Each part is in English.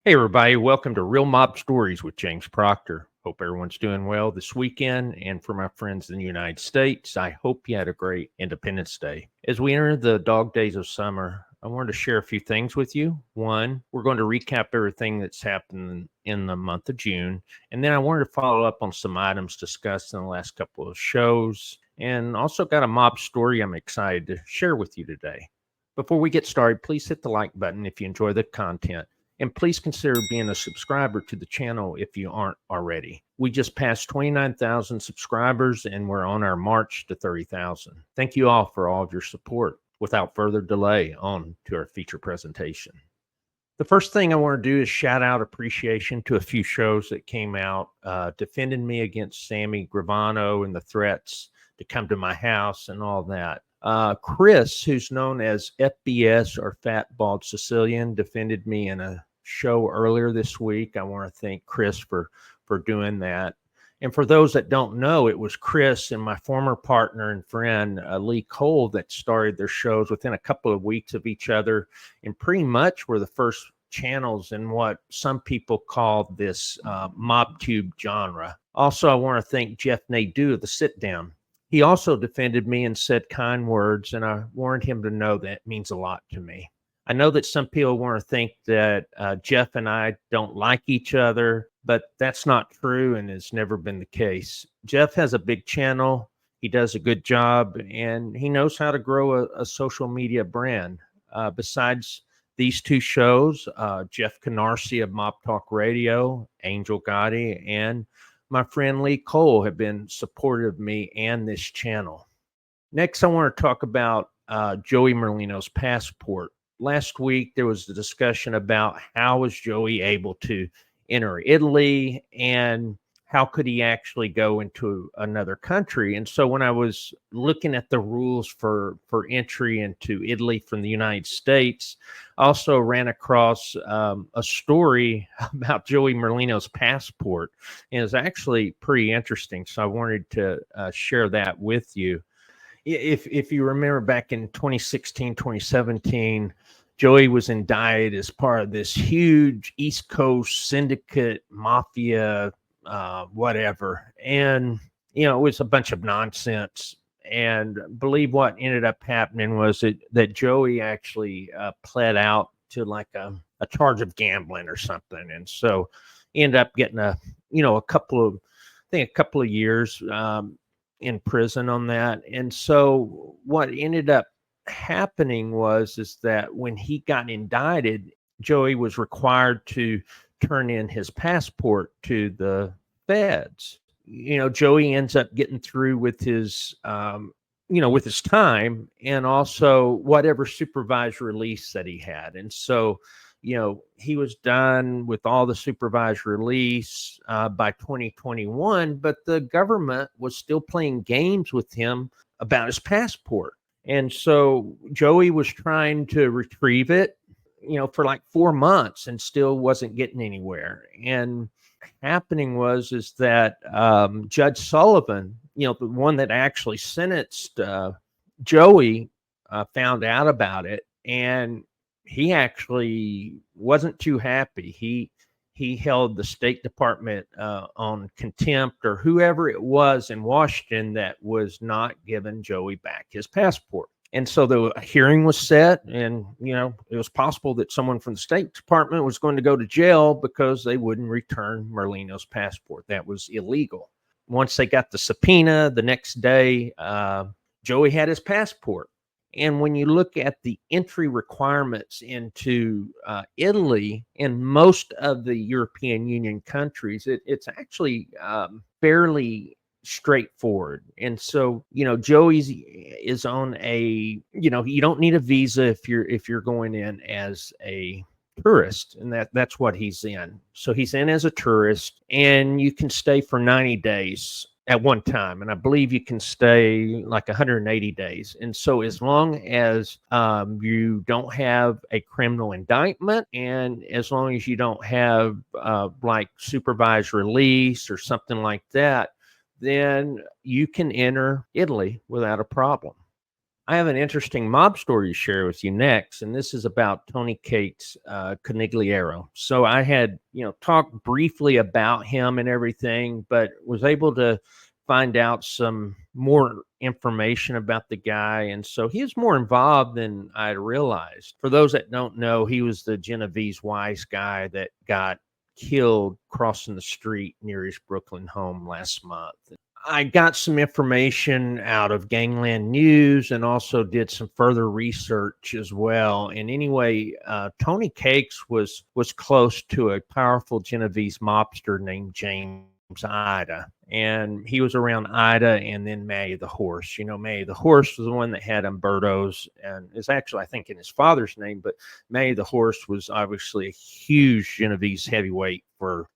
Hey, everybody. Welcome to Real Mob Stories with James Proctor. Hope everyone's doing well this weekend. And for my friends in the United States, I hope you had a great Independence Day. As we enter the dog days of summer, I wanted to share a few things with you. One, we're going to recap everything that's happened in the month of June. And then I wanted to follow up on some items discussed in the last couple of shows. And also got a mob story I'm excited to share with you today. Before we get started, please hit the like button if you enjoy the content. And please consider being a subscriber to the channel if you aren't already. We just passed 29,000 subscribers and we're on our march to 30,000. Thank you all for all of your support. Without further delay, on to our feature presentation. The first thing I want to do is shout out appreciation to a few shows that came out defending me against Sammy Gravano and the threats to come to my house and all that. Chris, who's known as FBS or Fat Bald Sicilian, defended me in a show earlier this week. I want to thank Chris for doing that. And for those that don't know, it was Chris and my former partner and friend Lee Cole that started their shows within a couple of weeks of each other, and pretty much were the first channels in what some people call this mob tube genre. Also, I want to thank Jeff Nadeau of the Sit Down. He also defended me and said kind words, and I wanted him to know that means a lot to me. I know that some people want to think that Jeff and I don't like each other, but that's not true and has never been the case. Jeff has a big channel. He does a good job, and he knows how to grow a social media brand. Besides these two shows, Jeff Canarsie of Mob Talk Radio, Angel Gotti, and my friend Lee Cole have been supportive of me and this channel. Next, I want to talk about Joey Merlino's passport. Last week, there was a discussion about how was Joey able to enter Italy and how could he actually go into another country. And so when I was looking at the rules for entry into Italy from the United States, I also ran across a story about Joey Merlino's passport. And it's actually pretty interesting. So I wanted to share that with you. If you remember back in 2016, 2017, Joey was indicted as part of this huge East Coast syndicate mafia, whatever. And, it was a bunch of nonsense. And I believe what ended up happening was that Joey actually pled out to like a charge of gambling or something. And so he ended up getting a couple of years in prison on that. And so what ended up happening is that when he got indicted, Joey was required to turn in his passport to the feds. Joey ends up getting through with his with his time and also whatever supervised release that he had. And so he was done with all the supervised release by 2021, but the government was still playing games with him about his passport. And so Joey was trying to retrieve it, for like 4 months and still wasn't getting anywhere. And happening is that Judge Sullivan, the one that actually sentenced Joey, found out about it, and he actually wasn't too happy. He held the State Department on contempt, or whoever it was in Washington that was not giving Joey back his passport. And so the hearing was set, and it was possible that someone from the State Department was going to go to jail because they wouldn't return Merlino's passport. That was illegal. Once they got the subpoena, the next day, Joey had his passport. And when you look at the entry requirements into Italy and most of the European Union countries, it's actually fairly straightforward. And so, Joey is on a, you don't need a visa if you're going in as a tourist, and that's what he's in. So he's in as a tourist, and you can stay for 90 days at one time, and I believe you can stay like 180 days. And so as long as you don't have a criminal indictment, and as long as you don't have like supervised release or something like that, then you can enter Italy without a problem. I have an interesting mob story to share with you next, and this is about Tony Cates Conigliaro. So I had, talked briefly about him and everything, but was able to find out some more information about the guy. And so he was more involved than I realized. For those that don't know, he was the Genovese wise guy that got killed crossing the street near his Brooklyn home last month. I got some information out of Gangland News and also did some further research as well. And anyway, Tony Cakes was close to a powerful Genovese mobster named James Ida. And he was around Ida and then May the horse. May the horse was the one that had Umberto's and is actually, I think, in his father's name. But May the horse was obviously a huge Genovese heavyweight for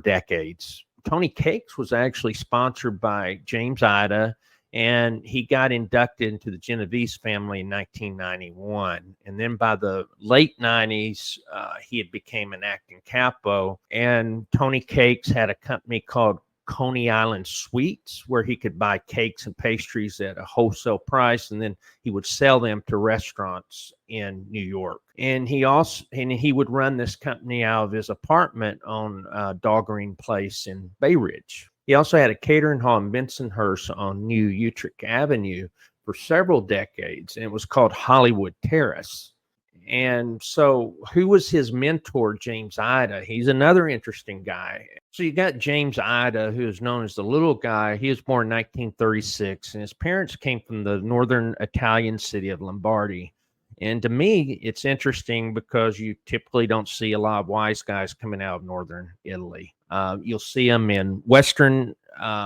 decades. Tony Cakes was actually sponsored by James Ida, and he got inducted into the Genovese family in 1991. And then by the late 90s, he had became an acting capo. And Tony Cakes had a company called Coney Island Sweets, where he could buy cakes and pastries at a wholesale price, and then he would sell them to restaurants in New York. And he would run this company out of his apartment on Dahlgreen Place in Bay Ridge. He also had a catering hall in Bensonhurst on New Utrecht Avenue for several decades, and it was called Hollywood Terrace. And so who was his mentor? James Ida. He's another interesting guy. So you got James Ida, who is known as the little guy. He was born in 1936, and his parents came from the northern Italian city of Lombardy. And to me, it's interesting because you typically don't see a lot of wise guys coming out of northern Italy. You'll see them in western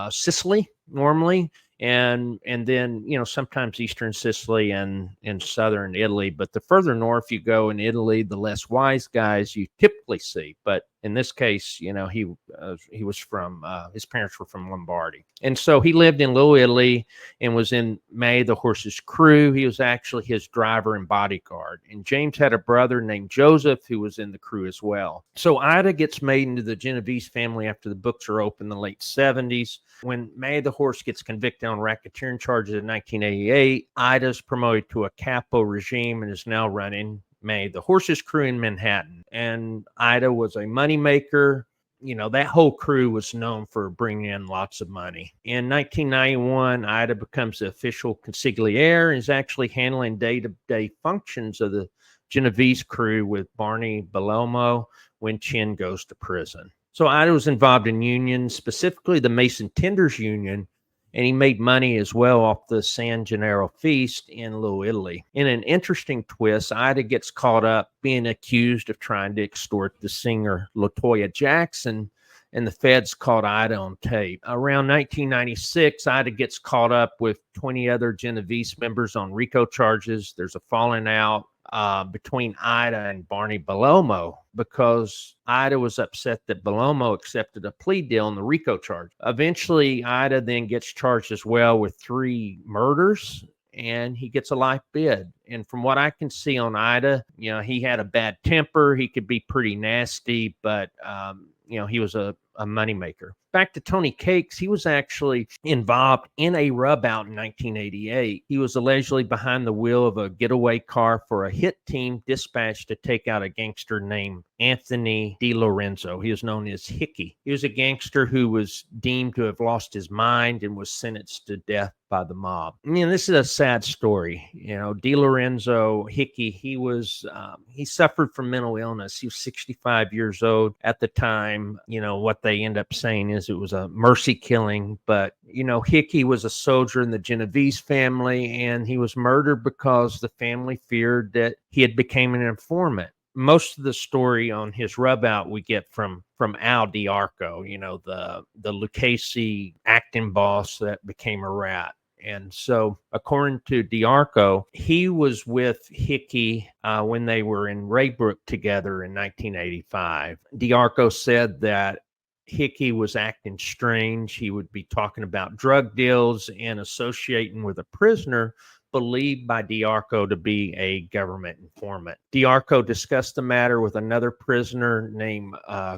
Sicily normally, and then sometimes eastern Sicily and in southern Italy. But the further north you go in Italy, the less wise guys you typically see. But in this case, he was from his parents were from Lombardy, and so he lived in Little Italy and was in May the horse's crew. He was actually his driver and bodyguard. And James had a brother named Joseph who was in the crew as well. So Ida gets made into the Genovese family after the books are open in the late 70s. When May the horse gets convicted on racketeering charges in 1988, Ida's promoted to a capo regime and is now running May the horse's crew in Manhattan. And Ida was a moneymaker. That whole crew was known for bringing in lots of money. In 1991, Ida becomes the official consigliere and is actually handling day-to-day functions of the Genovese crew with Barney Bellomo when Chin goes to prison. So Ida was involved in unions, specifically the Mason Tenders Union, and he made money as well off the San Gennaro feast in Little Italy. In an interesting twist, Ida gets caught up being accused of trying to extort the singer LaToya Jackson, and the feds caught Ida on tape. Around 1996, Ida gets caught up with 20 other Genovese members on RICO charges. There's a falling out between Ida and Barney Bellomo because Ida was upset that Bellomo accepted a plea deal on the RICO charge. Eventually, Ida then gets charged as well with 3 murders, and he gets a life bid. And from what I can see on Ida, he had a bad temper. He could be pretty nasty, but he was a moneymaker. Back to Tony Cakes, he was actually involved in a rub out in 1988. He was allegedly behind the wheel of a getaway car for a hit team dispatched to take out a gangster named Anthony DiLorenzo. He was known as Hickey. He was a gangster who was deemed to have lost his mind and was sentenced to death by the mob. This is a sad story. DiLorenzo Hickey, he suffered from mental illness. He was 65 years old at the time. What they end up saying is it was a mercy killing, but Hickey was a soldier in the Genovese family, and he was murdered because the family feared that he had become an informant. Most of the story on his rub out we get from Al Diarco, the Lucchese acting boss that became a rat. And so, according to Diarco, he was with Hickey when they were in Raybrook together in 1985. Diarco said that Hickey was acting strange. He would be talking about drug deals and associating with a prisoner believed by Diarco to be a government informant. Diarco discussed the matter with another prisoner named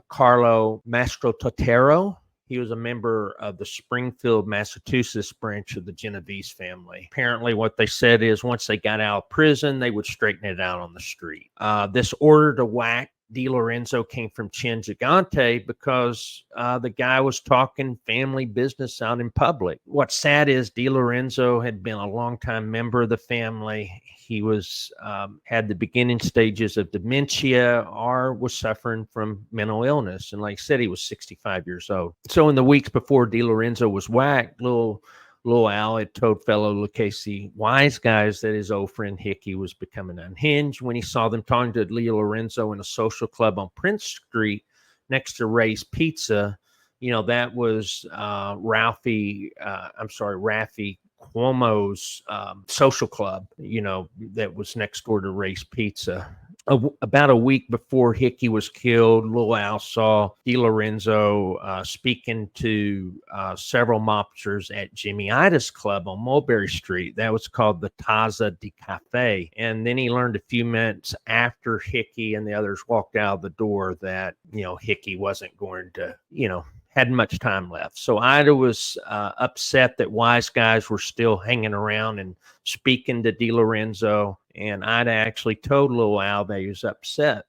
Carlo Mastrototero. He was a member of the Springfield, Massachusetts branch of the Genovese family. Apparently, what they said is once they got out of prison, they would straighten it out on the street. This order to whack DiLorenzo came from Chin Gigante because the guy was talking family business out in public. What's sad is DiLorenzo had been a longtime member of the family. He was had the beginning stages of dementia or was suffering from mental illness. And like I said, he was 65 years old. So in the weeks before DiLorenzo was whacked, little Al had told fellow Lucchese wise guys that his old friend Hickey was becoming unhinged when he saw them talking to Lorenzo in a social club on Prince Street next to Ray's Pizza. That was Raffi Cuomo's social club, that was next door to Ray's Pizza. About a week before Hickey was killed, Lil Al saw DiLorenzo speaking to several mobsters at Jimmy Ida's club on Mulberry Street. That was called the Taza de Cafe. And then he learned a few minutes after Hickey and the others walked out of the door that, Hickey wasn't going to, hadn't much time left. So Ida was upset that wise guys were still hanging around and speaking to DiLorenzo. And Ida actually told Lil Al that he was upset,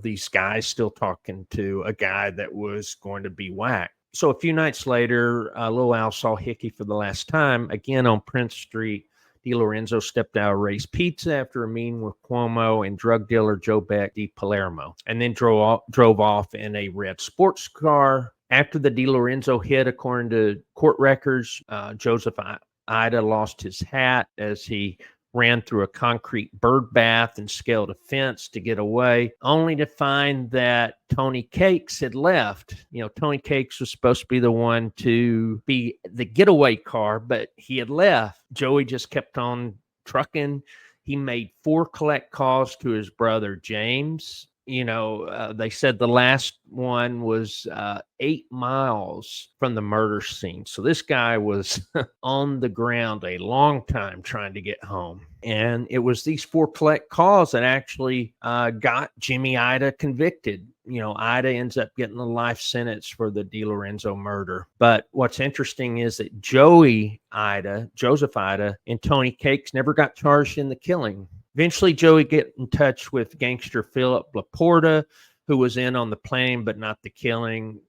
these guys still talking to a guy that was going to be whacked. So a few nights later, Lil Al saw Hickey for the last time, again on Prince Street. DiLorenzo stepped out of Ray's Pizza after a meeting with Cuomo and drug dealer Joe Beck di Palermo, and then drove off in a red sports car. After the DiLorenzo hit, according to court records, Joseph Ida lost his hat as he ran through a concrete bird bath and scaled a fence to get away, only to find that Tony Cakes had left. Tony Cakes was supposed to be the one to be the getaway car, but he had left. Joey just kept on trucking. He made 4 collect calls to his brother, James. They said the last one was 8 miles from the murder scene. So this guy was on the ground a long time trying to get home. And it was these 4 collect calls that actually got Jimmy Ida convicted. Ida ends up getting a life sentence for the DiLorenzo murder. But what's interesting is that Joseph Ida, and Tony Cakes never got charged in the killing. Eventually, Joey get in touch with gangster Philip Laporta, who was in on the planning but not the killing.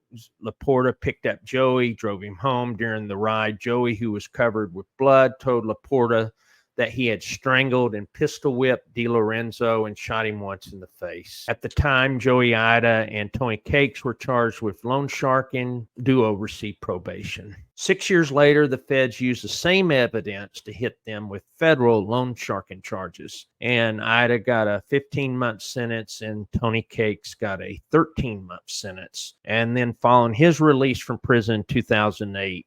Laporta picked up Joey, drove him home. During the ride, Joey, who was covered with blood, told Laporta that he had strangled and pistol whipped DiLorenzo and shot him once in the face. At the time, Joey Ida and Tony Cakes were charged with loan sharking. Duo received probation. 6 years later, the feds used the same evidence to hit them with federal loan sharking charges. And Ida got a 15-month sentence and Tony Cakes got a 13-month sentence. And then following his release from prison in 2008,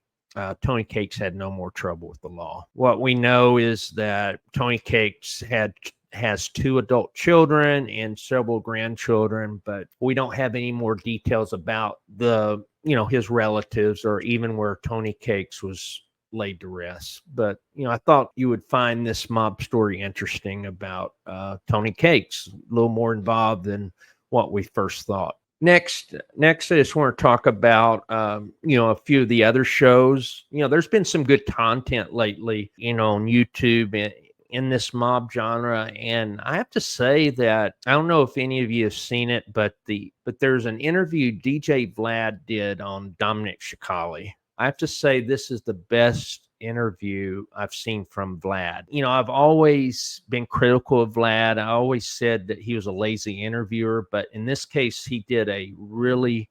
Tony Cakes had no more trouble with the law. What we know is that Tony Cakes has 2 adult children and several grandchildren, but we don't have any more details about his relatives or even where Tony Cakes was laid to rest. But, I thought you would find this mob story interesting about Tony Cakes, a little more involved than what we first thought. Next, I just want to talk about, a few of the other shows. There's been some good content lately, on YouTube in this mob genre. And I have to say that, I don't know if any of you have seen it, but there's an interview DJ Vlad did on Dominic Shikali. I have to say this is the best interview I've seen from Vlad. I've always been critical of Vlad. I always said that he was a lazy interviewer, but in this case, he did a really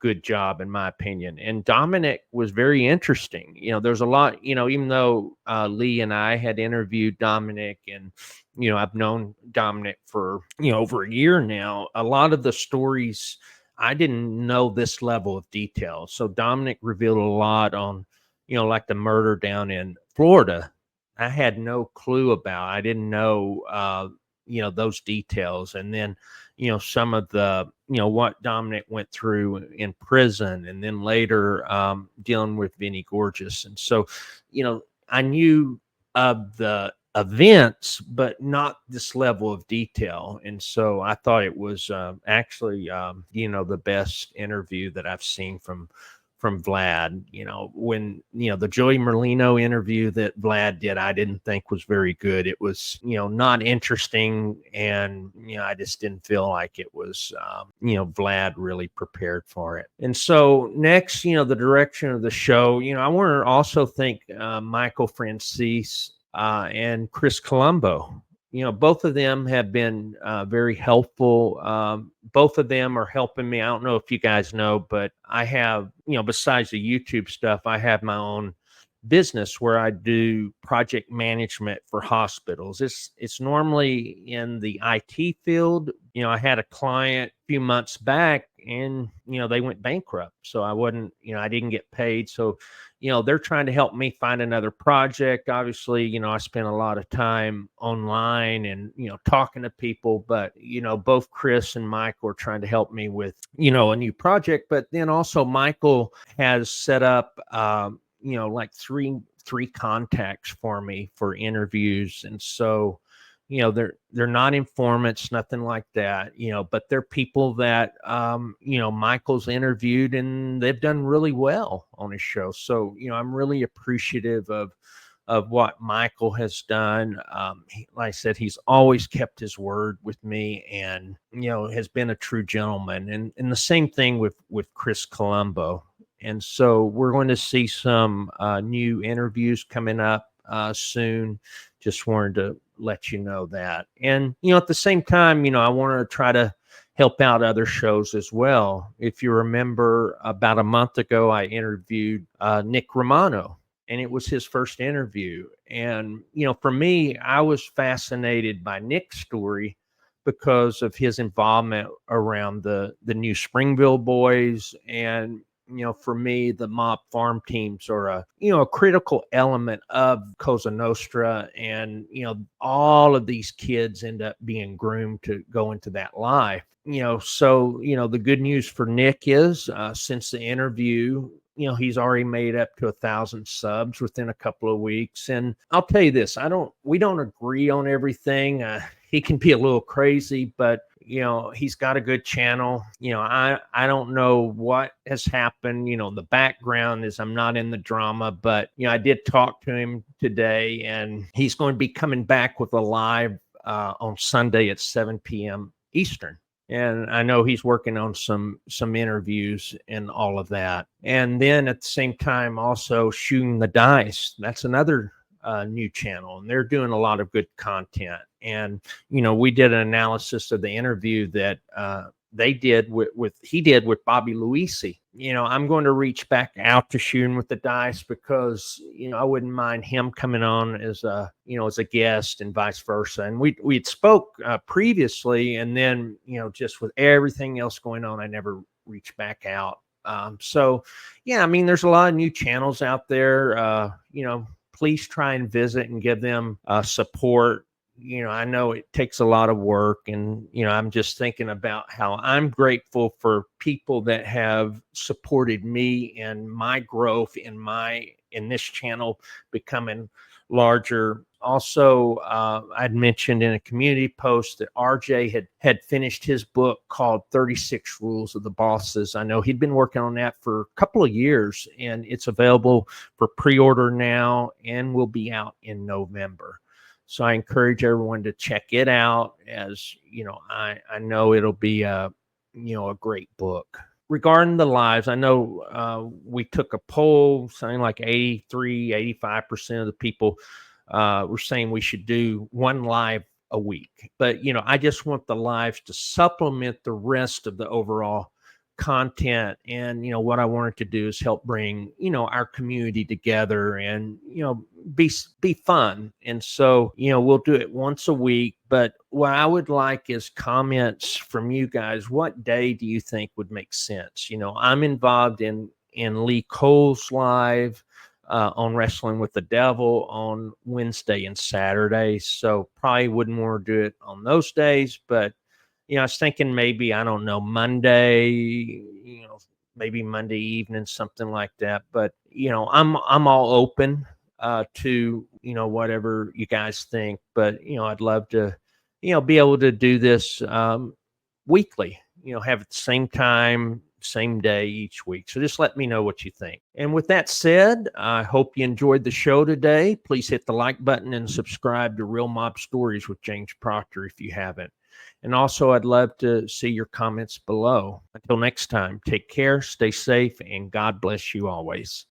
good job, in my opinion. And Dominic was very interesting. There's a lot, even though Lee and I had interviewed Dominic and, I've known Dominic for, over a year now, a lot of the stories, I didn't know this level of detail. So Dominic revealed a lot on, like the murder down in Florida. I had no clue about. I didn't know, those details. And then, some of the, what Dominic went through in prison and then later dealing with Vinnie Gorgeous. And so, I knew of the events, but not this level of detail. And so I thought it was actually, the best interview that I've seen from from Vlad. When, the Joey Merlino interview that Vlad did, I didn't think was very good. It was, not interesting. And, I just didn't feel like it was, Vlad really prepared for it. And so next, the direction of the show, I want to also thank Michael Francis and Chris Colombo. Both of them have been very helpful. Both of them are helping me. I don't know if you guys know, but I have, besides the YouTube stuff, I have my own business where I do project management for hospitals. It's normally in the IT field. I had a client a few months back and, they went bankrupt. So I didn't get paid. So, they're trying to help me find another project. Obviously, I spent a lot of time online and, talking to people, but, both Chris and Michael are trying to help me with, a new project. But then also Michael has set up, like three contacts for me for interviews. And so, they're not informants, nothing like that, but they're people that, Michael's interviewed and they've done really well on his show. So, I'm really appreciative of what Michael has done. Like I said, he's always kept his word with me and, has been a true gentleman. And the same thing with Chris Colombo. And so we're going to see some new interviews coming up soon. Just wanted to let you know that. And, at the same time, I want to try to help out other shows as well. If you remember, about a month ago, I interviewed Nick Romano, and it was his first interview. And, for me, I was fascinated by Nick's story because of his involvement around the new Springville boys. And, for me, the mob farm teams are a critical element of Cosa Nostra. And, all of these kids end up being groomed to go into that life. So, the good news for Nick is since the interview, he's already made up to 1,000 subs within a couple of weeks. And I'll tell you this, we don't agree on everything. He can be a little crazy, but he's got a good channel. I don't know what has happened. The background is I'm not in the drama, but I did talk to him today, and he's going to be coming back with a live on Sunday at 7 p.m. Eastern. And I know he's working on some interviews and all of that. And then at the same time, also Shooting the Dice. That's another new channel, and they're doing a lot of good content. And we did an analysis of the interview that he did with Bobby Luisi. I'm going to reach back out to Shooting with the Dice because I wouldn't mind him coming on as a guest and vice versa. And we'd spoke previously, and then just with everything else going on, I never reached back out. So yeah, I mean, there's a lot of new channels out there. Please try and visit and give them support. I know it takes a lot of work, and, I'm just thinking about how I'm grateful for people that have supported me and my growth in this channel becoming larger. Also, I'd mentioned in a community post that RJ had finished his book called 36 Rules of the Bosses. I know he'd been working on that for a couple of years, and it's available for pre-order now and will be out in November. So I encourage everyone to check it out, as I know it'll be a great book. Regarding the lives, I know we took a poll, something like 85% of the people were saying we should do one live a week. But, I just want the lives to supplement the rest of the overall content. And, what I wanted to do is help bring, our community together and, be fun. And so, we'll do it once a week. But what I would like is comments from you guys. What day do you think would make sense? I'm involved in Lee Cole's live on Wrestling with the Devil on Wednesday and Saturday. So probably wouldn't want to do it on those days, but I was thinking maybe, I don't know, Monday, maybe Monday evening, something like that. But, I'm all open to, whatever you guys think. But, I'd love to, be able to do this weekly, have at the same time, same day each week. So just let me know what you think. And with that said, I hope you enjoyed the show today. Please hit the like button and subscribe to Real Mob Stories with James Proctor if you haven't. And also, I'd love to see your comments below. Until next time, take care, stay safe, and God bless you always.